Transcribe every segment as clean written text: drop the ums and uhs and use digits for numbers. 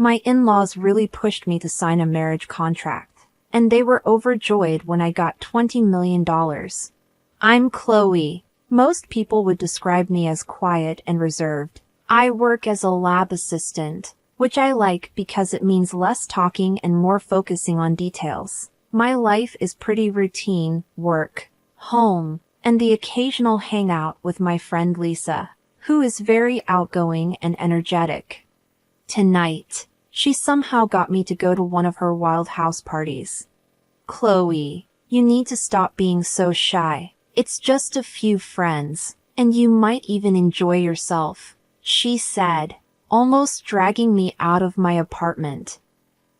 My in-laws really pushed me to sign a marriage contract, and they were overjoyed when I got $20 million. I'm Chloe. Most people would describe me as quiet and reserved. I work as a lab assistant, which I like because it means less talking and more focusing on details. My life is pretty routine: work, home, and the occasional hangout with my friend Lisa, who is very outgoing and energetic. Tonight, she somehow got me to go to one of her wild house parties. Chloe, you need to stop being so shy. It's just a few friends, and you might even enjoy yourself, she said, almost dragging me out of my apartment.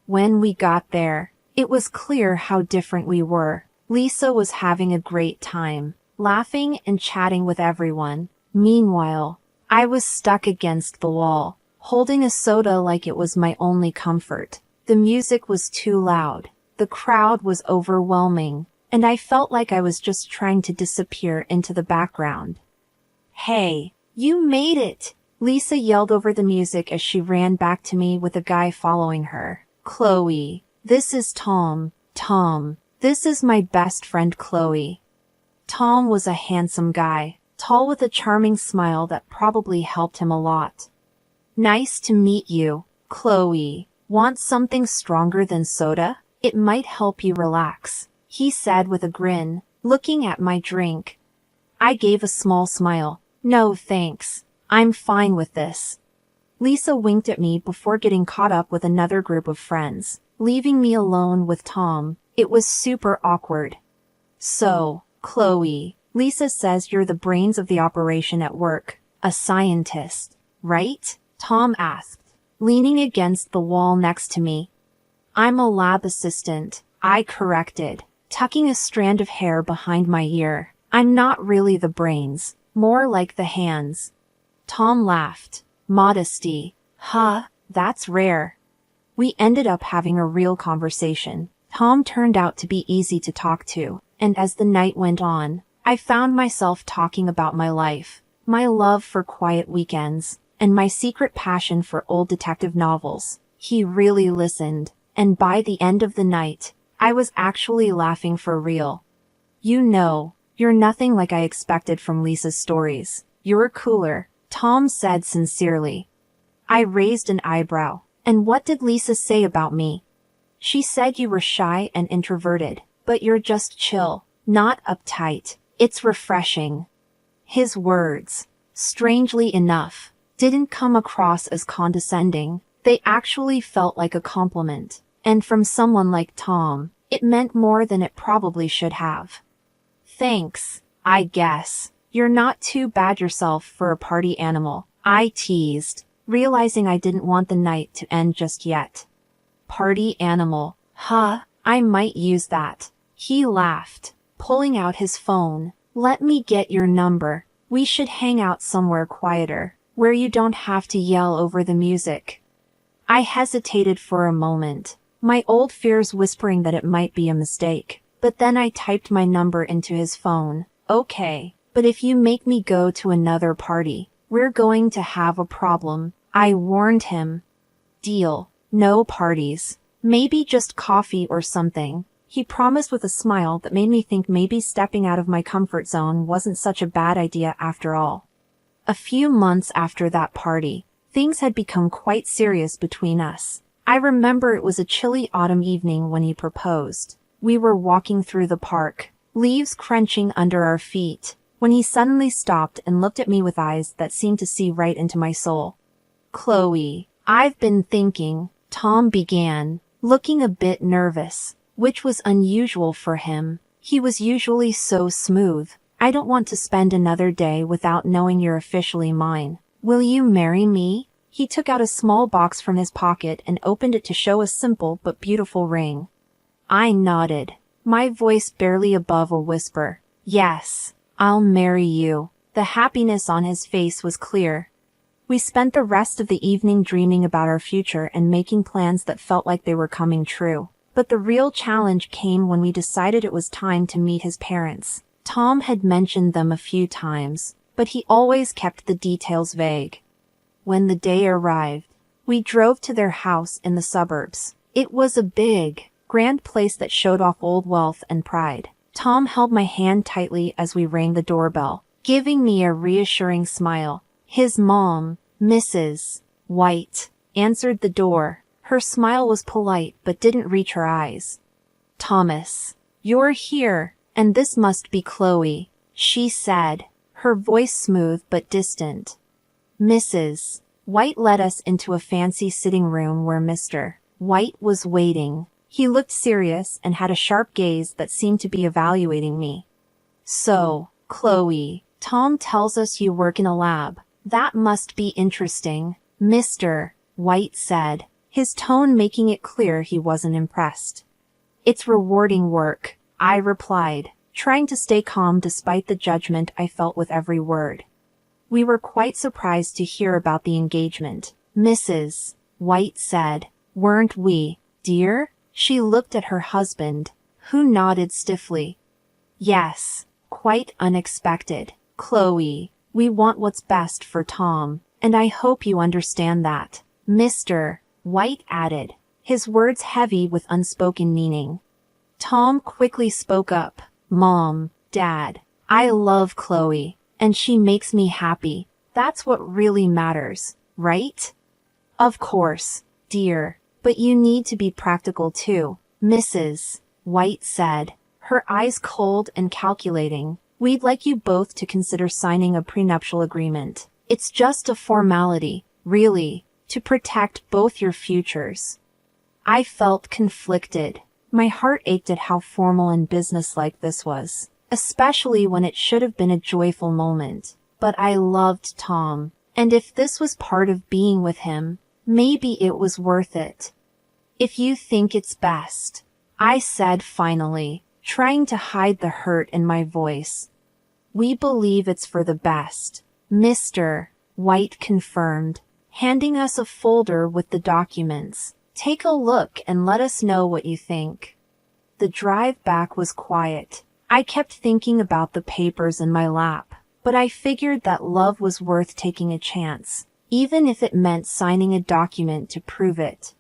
When we got there, it was clear how different we were. Lisa was having a great time, laughing and chatting with everyone. Meanwhile, I was stuck against the wall, holding a soda like it was my only comfort. The music was too loud, the crowd was overwhelming, and I felt like I was just trying to disappear into the background. Hey, you made it! Lisa yelled over the music as she ran back to me with a guy following her. Chloe, this is Tom. Tom, this is my best friend Chloe. Tom was a handsome guy, tall with a charming smile that probably helped him a lot. Nice to meet you, Chloe. Want something stronger than soda? It might help you relax, he said with a grin, looking at my drink. I gave a small smile. No thanks, I'm fine with this. Lisa winked at me before getting caught up with another group of friends, leaving me alone with Tom. It was super awkward. So, Chloe, Lisa says you're the brains of the operation at work, a scientist, right? Tom asked, leaning against the wall next to me. I'm a lab assistant, I corrected, tucking a strand of hair behind my ear. I'm not really the brains, more like the hands. Tom laughed. Modesty. Huh, that's rare. We ended up having a real conversation. Tom turned out to be easy to talk to, and as the night went on, I found myself talking about my life, my love for quiet weekends, and my secret passion for old detective novels. He really listened, and by the end of the night, I was actually laughing for real. You know, you're nothing like I expected from Lisa's stories. You're cooler, Tom said sincerely. I raised an eyebrow. And what did Lisa say about me? She said you were shy and introverted, but you're just chill, not uptight. It's refreshing. His words, strangely enough, didn't come across as condescending. They actually felt like a compliment. And from someone like Tom, it meant more than it probably should have. Thanks, I guess. You're not too bad yourself for a party animal, I teased, realizing I didn't want the night to end just yet. Party animal, huh? I might use that. He laughed, pulling out his phone. Let me get your number. We should hang out somewhere quieter, where you don't have to yell over the music. I hesitated for a moment, my old fears whispering that it might be a mistake, but then I typed my number into his phone. Okay, but if you make me go to another party, we're going to have a problem, I warned him. Deal. No parties. Maybe just coffee or something. He promised with a smile that made me think maybe stepping out of my comfort zone wasn't such a bad idea after all. A few months after that party, things had become quite serious between us. I remember it was a chilly autumn evening when he proposed. We were walking through the park, leaves crunching under our feet, when he suddenly stopped and looked at me with eyes that seemed to see right into my soul. Chloe, I've been thinking, Tom began, looking a bit nervous, which was unusual for him. He was usually so smooth. I don't want to spend another day without knowing you're officially mine. Will you marry me? He took out a small box from his pocket and opened it to show a simple but beautiful ring. I nodded, my voice barely above a whisper. Yes, I'll marry you. The happiness on his face was clear. We spent the rest of the evening dreaming about our future and making plans that felt like they were coming true. But the real challenge came when we decided it was time to meet his parents. Tom had mentioned them a few times, but he always kept the details vague. When the day arrived, We drove to their house in the suburbs. It was a big, grand place that showed off old wealth and pride. Tom held my hand tightly as we rang the doorbell, giving me a reassuring smile. His mom, Mrs. White, answered the door. Her smile was polite but didn't reach her eyes. "Thomas, you're here, and this must be Chloe," she said, her voice smooth but distant. Mrs. White led us into a fancy sitting room where Mr. White was waiting. He looked serious and had a sharp gaze that seemed to be evaluating me. "So, Chloe, Tom tells us you work in a lab. That must be interesting," Mr. White said, his tone making it clear he wasn't impressed. "It's rewarding work," I replied, trying to stay calm despite the judgment I felt with every word. "We were quite surprised to hear about the engagement," Mrs. White said. "Weren't we, dear?" She looked at her husband, who nodded stiffly. "Yes, quite unexpected, Chloe. We want what's best for Tom, and I hope you understand that," Mr. White added, his words heavy with unspoken meaning. Tom quickly spoke up. "Mom, Dad, I love Chloe, and she makes me happy. That's what really matters, right?" "Of course, dear, but you need to be practical too," Mrs. White said, her eyes cold and calculating. "We'd like you both to consider signing a prenuptial agreement. It's just a formality, really, to protect both your futures." I felt conflicted. My heart ached at how formal and businesslike this was, especially when it should have been a joyful moment. But I loved Tom, and if this was part of being with him, maybe it was worth it. "If you think it's best," I said finally, trying to hide the hurt in my voice. "We believe it's for the best," Mr. White confirmed, handing us a folder with the documents. "Take a look and let us know what you think." The drive back was quiet. I kept thinking about the papers in my lap, but I figured that love was worth taking a chance, even if it meant signing a document to prove it.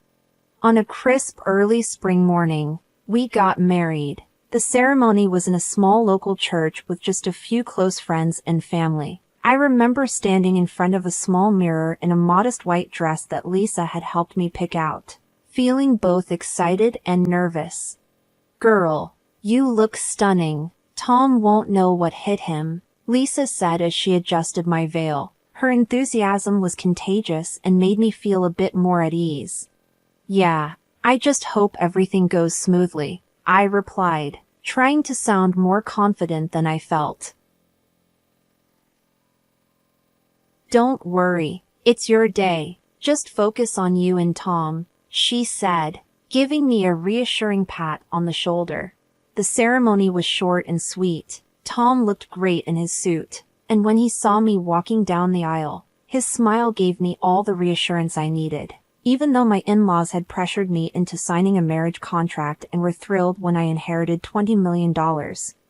On a crisp early spring morning, we got married. The ceremony was in a small local church with just a few close friends and family. I remember standing in front of a small mirror in a modest white dress that Lisa had helped me pick out, feeling both excited and nervous. "Girl, you look stunning. Tom won't know what hit him," Lisa said as she adjusted my veil. Her enthusiasm was contagious and made me feel a bit more at ease. "Yeah, I just hope everything goes smoothly," I replied, trying to sound more confident than I felt. "Don't worry, it's your day. Just focus on you and Tom," she said, giving me a reassuring pat on the shoulder. The ceremony was short and sweet. Tom looked great in his suit, and when he saw me walking down the aisle, his smile gave me all the reassurance I needed. Even though my in-laws had pressured me into signing a marriage contract and were thrilled when I inherited $20 million,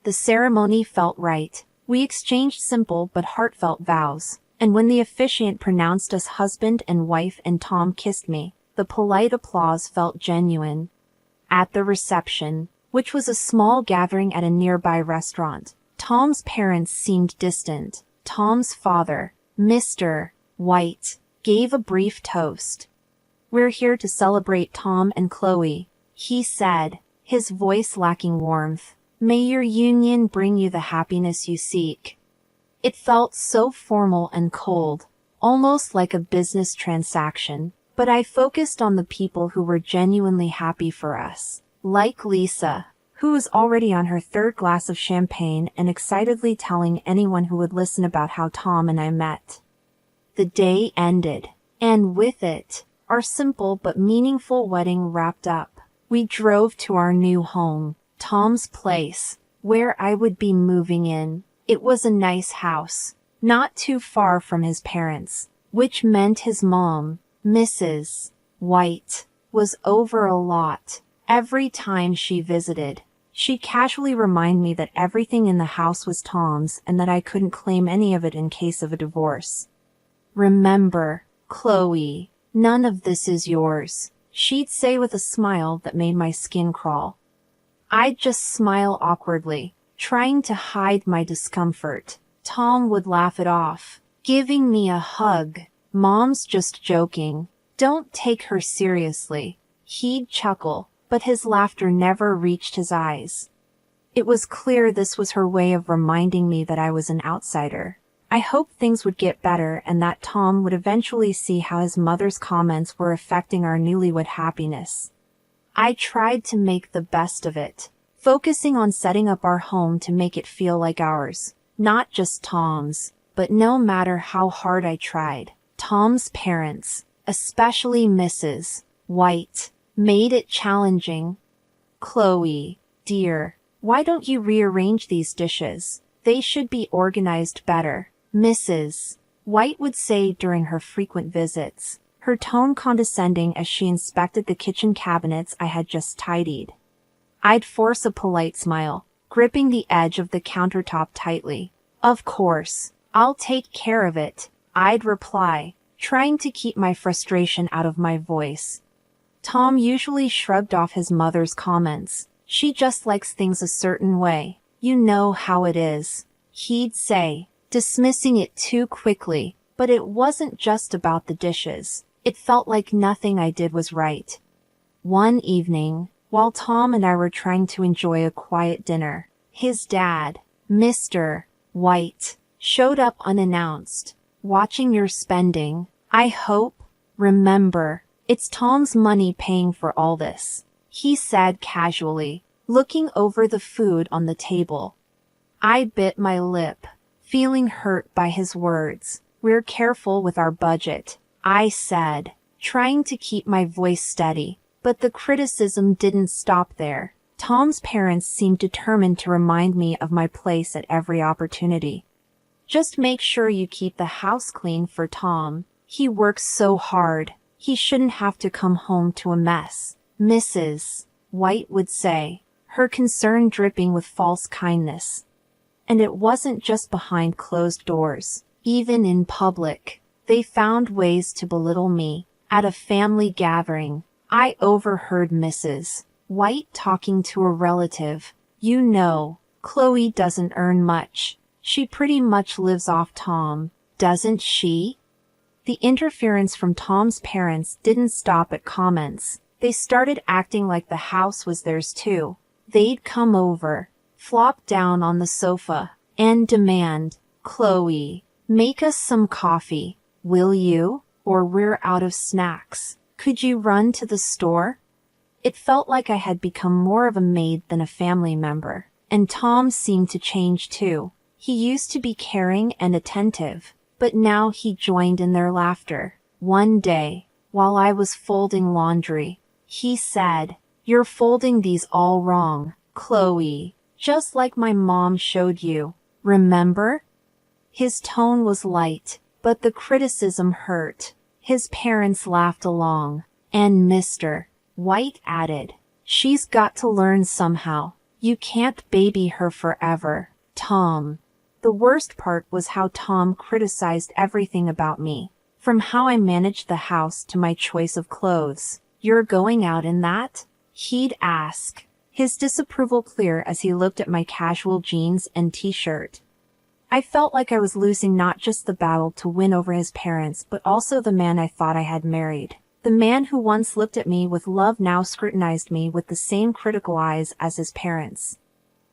the ceremony felt right. We exchanged simple but heartfelt vows, and when the officiant pronounced us husband and wife and Tom kissed me, the polite applause felt genuine. At the reception, which was a small gathering at a nearby restaurant, Tom's parents seemed distant. Tom's father, Mr. White, gave a brief toast. "We're here to celebrate Tom and Chloe," he said, his voice lacking warmth. "May your union bring you the happiness you seek." It felt so formal and cold, almost like a business transaction, but I focused on the people who were genuinely happy for us, like Lisa, who was already on her third glass of champagne and excitedly telling anyone who would listen about how Tom and I met. The day ended, and with it, our simple but meaningful wedding wrapped up. We drove to our new home, Tom's place, where I would be moving in. It was a nice house, not too far from his parents, which meant his mom, Mrs. White, was over a lot. Every time she visited, she'd casually remind me that everything in the house was Tom's and that I couldn't claim any of it in case of a divorce. "Remember, Chloe, "None of this is yours," she'd say with a smile that made my skin crawl. I'd just smile awkwardly, trying to hide my discomfort. Tom would laugh it off, giving me a hug. "Mom's just joking. Don't take her seriously." He'd chuckle, but his laughter never reached his eyes. It was clear this was her way of reminding me that I was an outsider. I hoped things would get better and that Tom would eventually see how his mother's comments were affecting our newlywed happiness. I tried to make the best of it, focusing on setting up our home to make it feel like ours, not just Tom's. But no matter how hard I tried, Tom's parents, especially Mrs. White, made it challenging. "Chloe, dear, why don't you rearrange these dishes? They should be organized better," Mrs. White would say during her frequent visits, her tone condescending as she inspected the kitchen cabinets I had just tidied. I'd force a polite smile, gripping the edge of the countertop tightly. "Of course, I'll take care of it," I'd reply, trying to keep my frustration out of my voice. Tom usually shrugged off his mother's comments. "She just likes things a certain way. You know how it is," he'd say, dismissing it too quickly. But it wasn't just about the dishes. It felt like nothing I did was right. One evening, while Tom and I were trying to enjoy a quiet dinner, his dad, Mr. White, showed up unannounced. "Watching your spending, I hope. Remember, it's Tom's money paying for all this," he said casually, looking over the food on the table. I bit my lip, feeling hurt by his words. "We're careful with our budget," I said, trying to keep my voice steady. But the criticism didn't stop there. Tom's parents seemed determined to remind me of my place at every opportunity. "Just make sure you keep the house clean for Tom. He works so hard. He shouldn't have to come home to a mess," Mrs. White would say, her concern dripping with false kindness. And it wasn't just behind closed doors. Even in public, they found ways to belittle me. At a family gathering, I overheard Mrs. White talking to a relative. "You know, Chloe doesn't earn much. She pretty much lives off Tom, doesn't she?" The interference from Tom's parents didn't stop at comments. They started acting like the house was theirs too. They'd come over, flop down on the sofa, and demand, "Chloe, make us some coffee, will you? Or we're out of snacks. Could you run to the store?" It felt like I had become more of a maid than a family member. And Tom seemed to change too. He used to be caring and attentive, but now he joined in their laughter. One day, while I was folding laundry, he said, "You're folding these all wrong, Chloe, just like my mom showed you. Remember?" His tone was light, but the criticism hurt. His parents laughed along, and Mr. White added, "She's got to learn somehow. You can't baby her forever, Tom." The worst part was how Tom criticized everything about me, from how I managed the house to my choice of clothes. "You're going out in that?" he'd ask, his disapproval clear as he looked at my casual jeans and t-shirt. I felt like I was losing not just the battle to win over his parents, but also the man I thought I had married. The man who once looked at me with love now scrutinized me with the same critical eyes as his parents.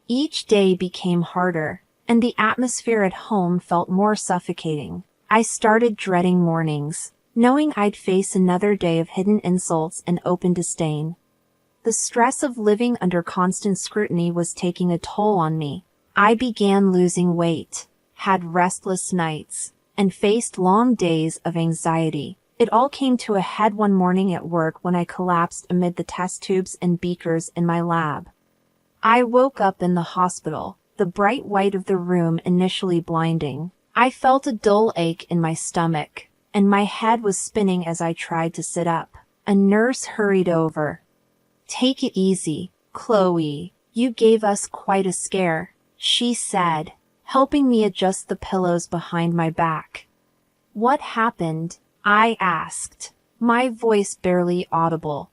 Each day became harder, and the atmosphere at home felt more suffocating. I started dreading mornings, knowing I'd face another day of hidden insults and open disdain. The stress of living under constant scrutiny was taking a toll on me. I began losing weight, had restless nights, and faced long days of anxiety. It all came to a head one morning at work when I collapsed amid the test tubes and beakers in my lab. I woke up in the hospital, the bright white of the room initially blinding. I felt a dull ache in my stomach, and my head was spinning as I tried to sit up. A nurse hurried over. "Take it easy, Chloe. You gave us quite a scare," she said, helping me adjust the pillows behind my back. "What happened?" I asked, my voice barely audible.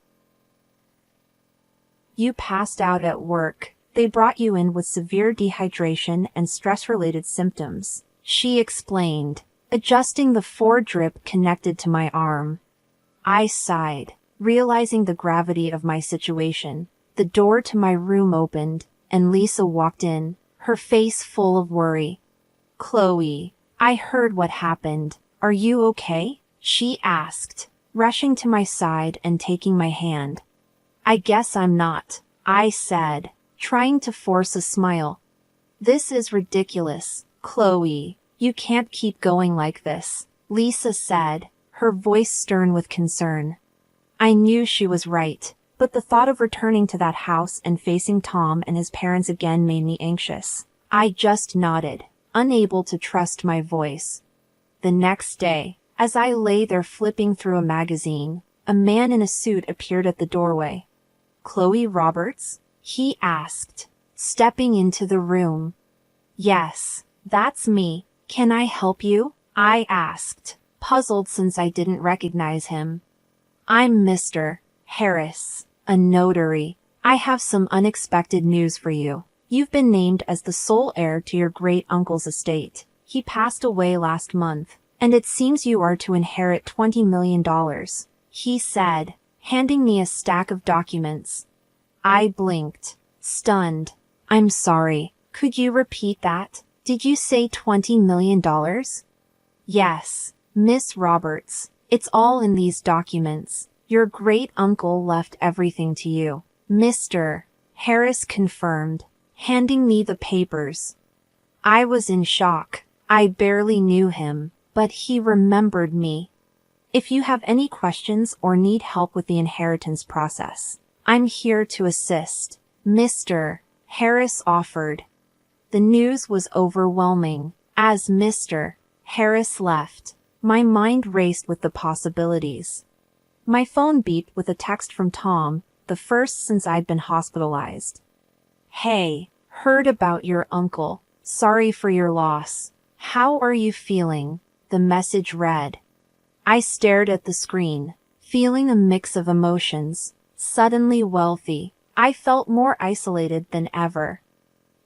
You passed out at work. They brought you in with severe dehydration and stress-related symptoms, she explained, adjusting the foredrip connected to my arm. I sighed, realizing the gravity of my situation. The door to my room opened, and Lisa walked in, her face full of worry. Chloe, I heard what happened. Are you okay? She asked, rushing to my side and taking my hand. I guess I'm not, I said, trying to force a smile. This is ridiculous, Chloe. You can't keep going like this, Lisa said, her voice stern with concern. I knew she was right, but the thought of returning to that house and facing Tom and his parents again made me anxious. I just nodded, unable to trust my voice. The next day, as I lay there flipping through a magazine, a man in a suit appeared at the doorway. Chloe Roberts? He asked, stepping into the room. Yes, that's me. Can I help you? I asked, puzzled since I didn't recognize him. I'm Mr. Harris, a notary. I have some unexpected news for you. You've been named as the sole heir to your great-uncle's estate. He passed away last month, and it seems you are to inherit $20 million, he said, handing me a stack of documents. I blinked, stunned. I'm sorry, could you repeat that? Did you say $20 million? Yes, Miss Roberts. It's all in these documents. Your great-uncle left everything to you. Mr. Harris confirmed, handing me the papers. I was in shock. I barely knew him, but he remembered me. If you have any questions or need help with the inheritance process, I'm here to assist, Mr. Harris offered. The news was overwhelming. As Mr. Harris left, my mind raced with the possibilities. My phone beeped with a text from Tom, the first since I'd been hospitalized. Hey, heard about your uncle. Sorry for your loss. How are you feeling? The message read. I stared at the screen, feeling a mix of emotions. Suddenly wealthy, I felt more isolated than ever.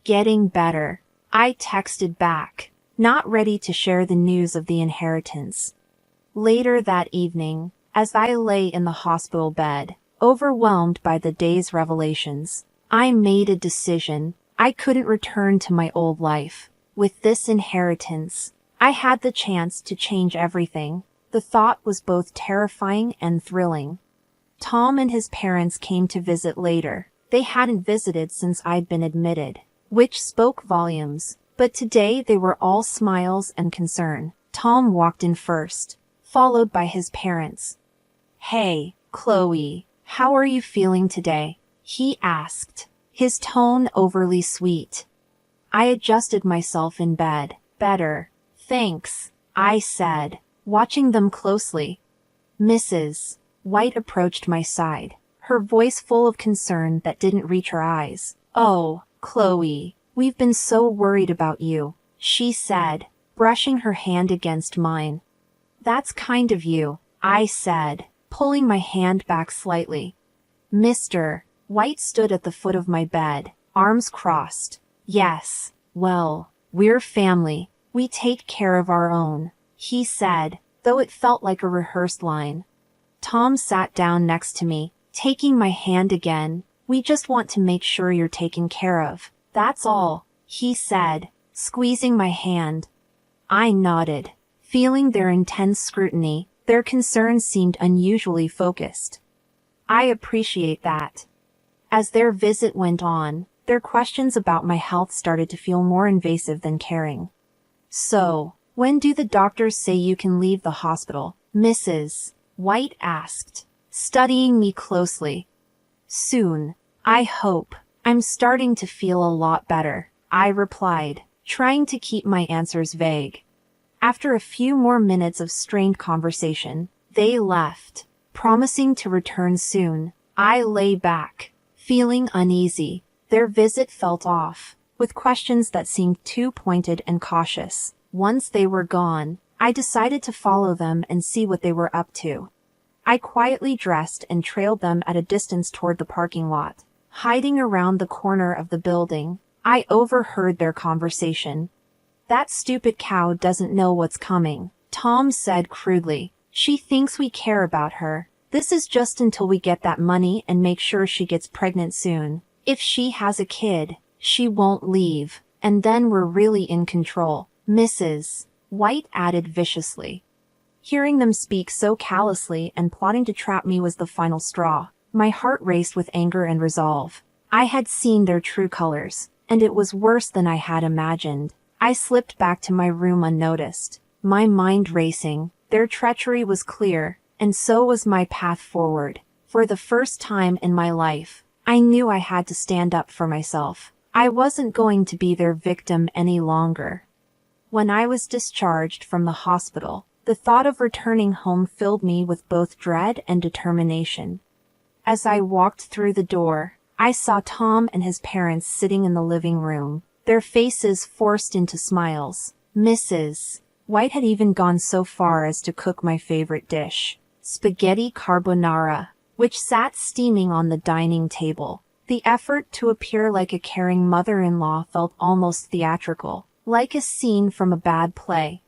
Getting better, I texted back, not ready to share the news of the inheritance. Later that evening, as I lay in the hospital bed, overwhelmed by the day's revelations, I made a decision. I couldn't return to my old life. With this inheritance, I had the chance to change everything. The thought was both terrifying and thrilling. Tom and his parents came to visit later. They hadn't visited since I'd been admitted, which spoke volumes, but today they were all smiles and concern. Tom walked in first, followed by his parents. Hey, Chloe, how are you feeling today? He asked, his tone overly sweet. I adjusted myself in bed. Better, thanks, I said, watching them closely. Mrs. White approached my side, her voice full of concern that didn't reach her eyes. Oh, Chloe, we've been so worried about you, she said, brushing her hand against mine. That's kind of you, I said, pulling my hand back slightly. Mr. White stood at the foot of my bed, arms crossed. Yes, well, we're family. We take care of our own, he said, though it felt like a rehearsed line. Tom sat down next to me, taking my hand again. We just want to make sure you're taken care of. That's all, he said, squeezing my hand. I nodded, feeling their intense scrutiny. Their concerns seemed unusually focused. I appreciate that. As their visit went on, their questions about my health started to feel more invasive than caring. So, when do the doctors say you can leave the hospital? Mrs. White asked, studying me closely. Soon, I hope. I'm starting to feel a lot better, I replied, trying to keep my answers vague. After a few more minutes of strained conversation, they left, promising to return soon. I lay back, feeling uneasy. Their visit felt off, with questions that seemed too pointed and cautious. Once they were gone, I decided to follow them and see what they were up to. I quietly dressed and trailed them at a distance toward the parking lot. Hiding around the corner of the building, I overheard their conversation. "That stupid cow doesn't know what's coming," Tom said crudely. "She thinks we care about her. This is just until we get that money and make sure she gets pregnant soon. If she has a kid, she won't leave, and then we're really in control." Mrs. White added viciously. Hearing them speak so callously and plotting to trap me was the final straw. My heart raced with anger and resolve. I had seen their true colors, and it was worse than I had imagined. I slipped back to my room unnoticed, my mind racing. Their treachery was clear, and so was my path forward. For the first time in my life, I knew I had to stand up for myself. I wasn't going to be their victim any longer. When I was discharged from the hospital, the thought of returning home filled me with both dread and determination. As I walked through the door, I saw Tom and his parents sitting in the living room, their faces forced into smiles. Mrs. White had even gone so far as to cook my favorite dish, spaghetti carbonara, which sat steaming on the dining table. The effort to appear like a caring mother-in-law felt almost theatrical, like a scene from a bad play.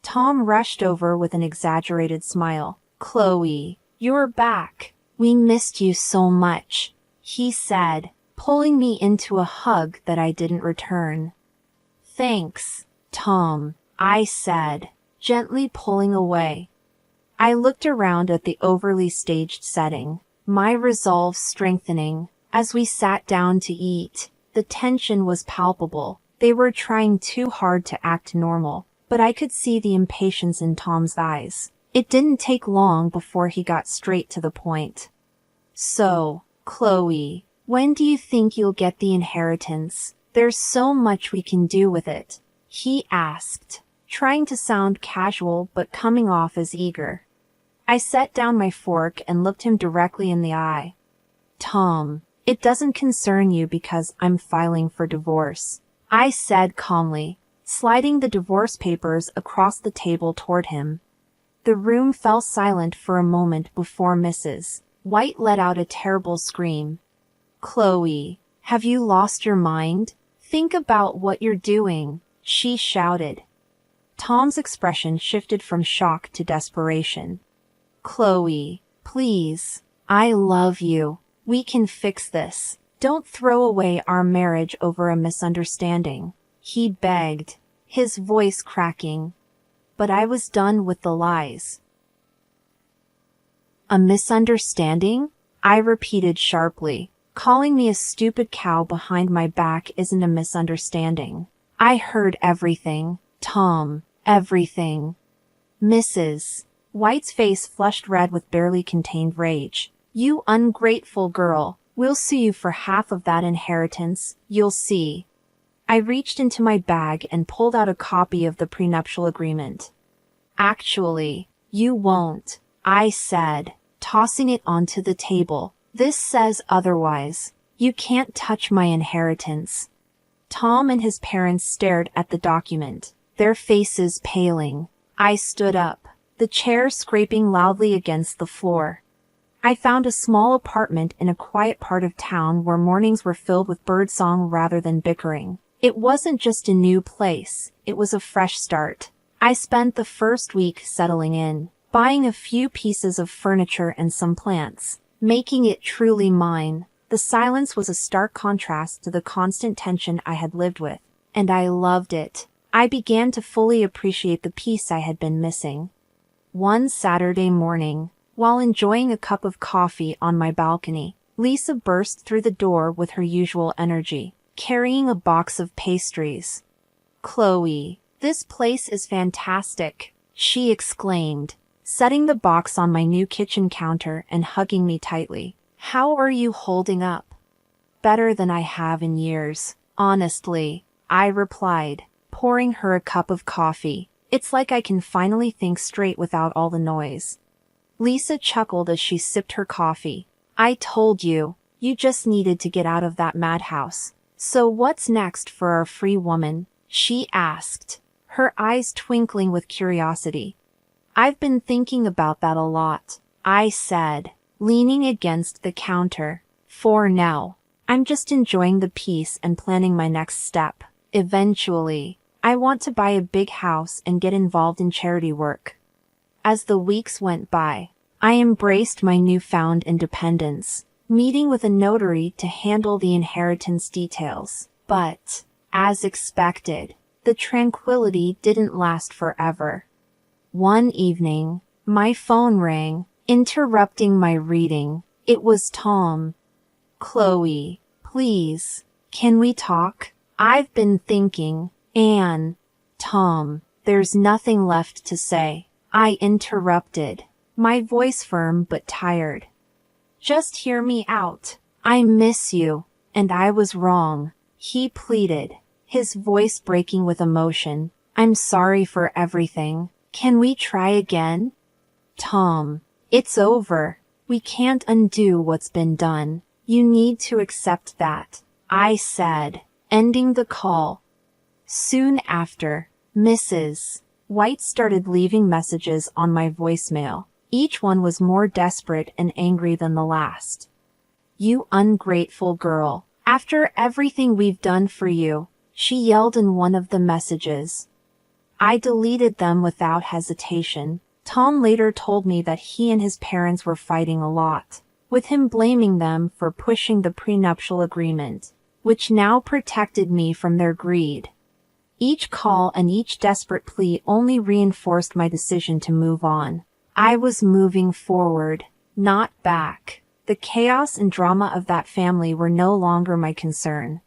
Tom rushed over with an exaggerated smile. "Chloe, you're back. We missed you so much," he said, pulling me into a hug that I didn't return. "Thanks, Tom," I said, gently pulling away. I looked around at the overly staged setting, my resolve strengthening. As we sat down to eat, the tension was palpable. They were trying too hard to act normal, but I could see the impatience in Tom's eyes. It didn't take long before he got straight to the point. "So, Chloe, when do you think you'll get the inheritance? There's so much we can do with it," he asked, trying to sound casual but coming off as eager. I set down my fork and looked him directly in the eye. "Tom, it doesn't concern you because I'm filing for divorce," I said calmly, sliding the divorce papers across the table toward him. The room fell silent for a moment before Mrs. White let out a terrible scream. "Chloe, have you lost your mind? Think about what you're doing," she shouted. Tom's expression shifted from shock to desperation. "Chloe, please, I love you. We can fix this. Don't throw away our marriage over a misunderstanding," he begged, his voice cracking. But I was done with the lies. "A misunderstanding?" I repeated sharply. "Calling me a stupid cow behind my back isn't a misunderstanding. I heard everything, Tom, everything." Mrs. White's face flushed red with barely contained rage. "You ungrateful girl. We'll sue you for half of that inheritance, you'll see." I reached into my bag and pulled out a copy of the prenuptial agreement. "Actually, you won't," I said, tossing it onto the table. "This says otherwise. You can't touch my inheritance." Tom and his parents stared at the document, their faces paling. I stood up, the chair scraping loudly against the floor. I found a small apartment in a quiet part of town where mornings were filled with birdsong rather than bickering. It wasn't just a new place, it was a fresh start. I spent the first week settling in, buying a few pieces of furniture and some plants, making it truly mine. The silence was a stark contrast to the constant tension I had lived with, and I loved it. I began to fully appreciate the peace I had been missing. One Saturday morning, while enjoying a cup of coffee on my balcony, Lisa burst through the door with her usual energy, carrying a box of pastries. "Chloe, this place is fantastic," she exclaimed, setting the box on my new kitchen counter and hugging me tightly. "How are you holding up?" "Better than I have in years, honestly," I replied, pouring her a cup of coffee. "It's like I can finally think straight without all the noise." Lisa chuckled as she sipped her coffee. "I told you, you just needed to get out of that madhouse." "So what's next for our free woman?" she asked, her eyes twinkling with curiosity. "I've been thinking about that a lot," I said, leaning against the counter. For now, I'm just enjoying the peace and planning my next step. Eventually, I want to buy a big house and get involved in charity work. As the weeks went by, I embraced my newfound independence, meeting with a notary to handle the inheritance details. But, as expected, the tranquility didn't last forever. One evening, my phone rang, interrupting my reading. It was Tom. "Chloe, please, can we talk? I've been thinking." "Anne." "Tom, there's nothing left to say," I interrupted, my voice firm but tired. "Just hear me out. I miss you, and I was wrong," he pleaded, his voice breaking with emotion. "I'm sorry for everything. Can we try again?" "Tom, it's over. We can't undo what's been done. You need to accept that," I said, ending the call. Soon after, Mrs. White started leaving messages on my voicemail. Each one was more desperate and angry than the last. "You ungrateful girl. After everything we've done for you," she yelled in one of the messages. I deleted them without hesitation. Tom later told me that he and his parents were fighting a lot, with him blaming them for pushing the prenuptial agreement, which now protected me from their greed. Each call and each desperate plea only reinforced my decision to move on. I was moving forward, not back. The chaos and drama of that family were no longer my concern.